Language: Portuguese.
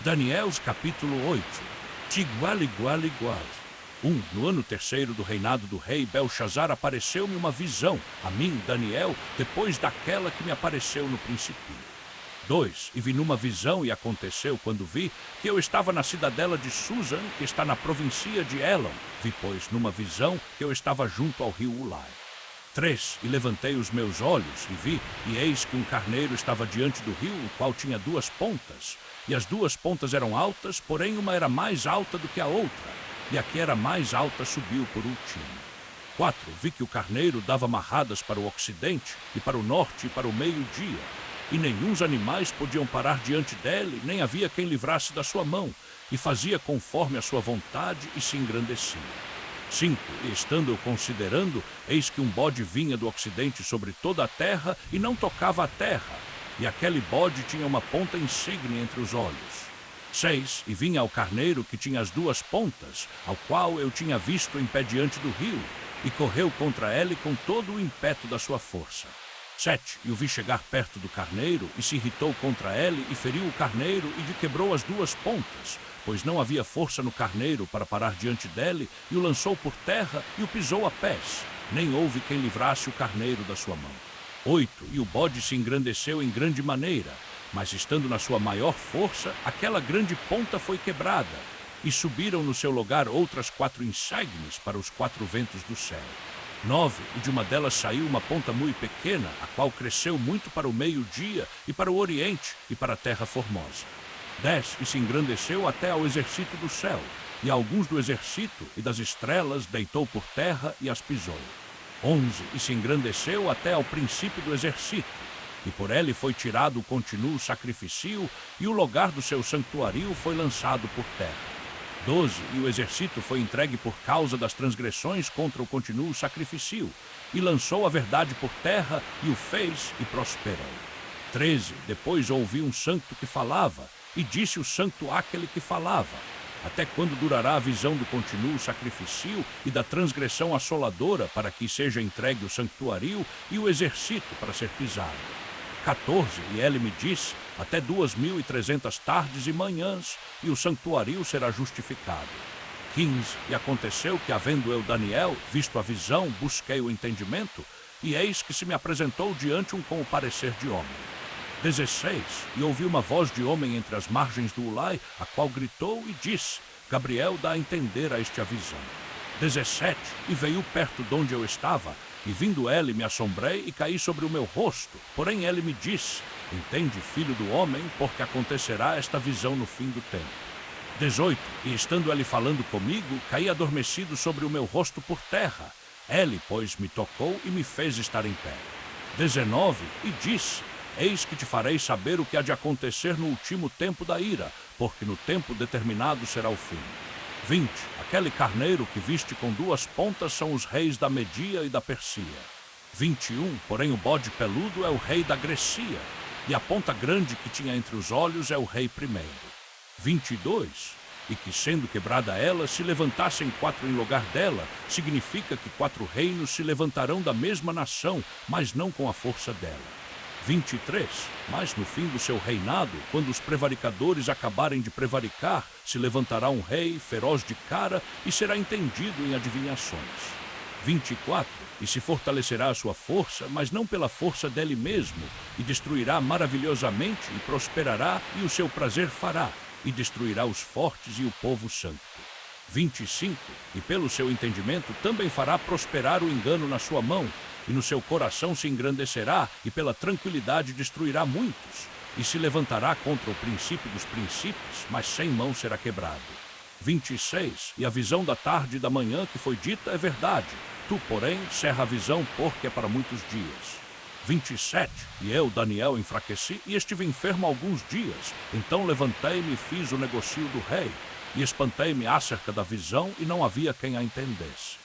Daniel capítulo 8. Tigual, igual, igual. No ano terceiro do reinado do rei Belchazar apareceu-me uma visão, a mim, Daniel, depois daquela que me apareceu no princípio. 2. E vi numa visão, e aconteceu, quando vi, que eu estava na cidadela de Susan, que está na província de Elon. Vi, pois, numa visão, que eu estava junto ao rio Ulai. 3. E levantei os meus olhos, e vi, e eis que um carneiro estava diante do rio, o qual tinha 2 pontas. E as 2 pontas eram altas, porém uma era mais alta do que a outra, e a que era mais alta subiu por último. 4. Vi que o carneiro dava marradas para o ocidente, e para o norte, e para o meio-dia. E nenhuns animais podiam parar diante dele, nem havia quem livrasse da sua mão, e fazia conforme a sua vontade, e se engrandecia. 5. E estando eu considerando, eis que um bode vinha do ocidente sobre toda a terra, e não tocava a terra, e aquele bode tinha uma ponta insígne entre os olhos. 6. E vinha ao carneiro que tinha as 2 pontas, ao qual eu tinha visto em pé diante do rio, e correu contra ele com todo o impeto da sua força. 7. E o vi chegar perto do carneiro, e se irritou contra ele, e feriu o carneiro, e lhe quebrou as 2 pontas, pois não havia força no carneiro para parar diante dele, e o lançou por terra, e o pisou a pés. Nem houve quem livrasse o carneiro da sua mão. 8. E o bode se engrandeceu em grande maneira, mas estando na sua maior força, aquela grande ponta foi quebrada, e subiram no seu lugar outras 4 insígnes para os 4 ventos do céu. 9. E de uma delas saiu uma ponta muito pequena, a qual cresceu muito para o meio-dia, e para o oriente, e para a terra formosa. 10. E se engrandeceu até ao exército do céu, e alguns do exército e das estrelas deitou por terra e as pisou. 11. E se engrandeceu até ao princípio do exército, e por ele foi tirado o continuo sacrifício, e o lugar do seu santuário foi lançado por terra. 12. E o exército foi entregue por causa das transgressões contra o continuo sacrifício, e lançou a verdade por terra, e o fez, e prosperou. 13. Depois ouvi um santo que falava, e disse o santo àquele que falava: até quando durará a visão do continuo sacrifício e da transgressão assoladora, para que seja entregue o santuário e o exército para ser pisado? 14. E ele me disse: até 2.300 tardes e manhãs, e o santuário será justificado. 15. E aconteceu que, havendo eu, Daniel, visto a visão, busquei o entendimento, e eis que se me apresentou diante um com o parecer de homem. 16. E ouvi uma voz de homem entre as margens do Ulai, a qual gritou e disse: Gabriel dá a entender a este a visão. 17. E veio perto de onde eu estava, e vindo ele me assombrei e caí sobre o meu rosto. Porém ele me disse: entende, filho do homem, porque acontecerá esta visão no fim do tempo. 18. E estando ele falando comigo, caí adormecido sobre o meu rosto por terra. Ele, pois, me tocou e me fez estar em pé. 19. E disse: eis que te farei saber o que há de acontecer no último tempo da ira, porque no tempo determinado será o fim. 20. Aquele carneiro que viste com 2 pontas são os reis da Media e da Persia. 21. Porém o bode peludo é o rei da Grécia, e a ponta grande que tinha entre os olhos é o rei primeiro. 22. E que, sendo quebrada ela, se levantassem 4 em lugar dela, significa que 4 reinos se levantarão da mesma nação, mas não com a força dela. 23. Mas no fim do seu reinado, quando os prevaricadores acabarem de prevaricar, se levantará um rei feroz de cara e será entendido em adivinhações. 24. E se fortalecerá a sua força, mas não pela força dele mesmo, e destruirá maravilhosamente, e prosperará, e o seu prazer fará, e destruirá os fortes e o povo santo. 25. E pelo seu entendimento também fará prosperar o engano na sua mão, e no seu coração se engrandecerá, e pela tranquilidade destruirá muitos, e se levantará contra o princípio dos princípios, mas sem mão será quebrado. 26. E a visão da tarde e da manhã que foi dita é verdade. Tu, porém, cerra a visão, porque é para muitos dias. 27. E eu, Daniel, enfraqueci e estive enfermo alguns dias. Então levantei-me e fiz o negocio do rei, e espantei-me acerca da visão, e não havia quem a entendesse.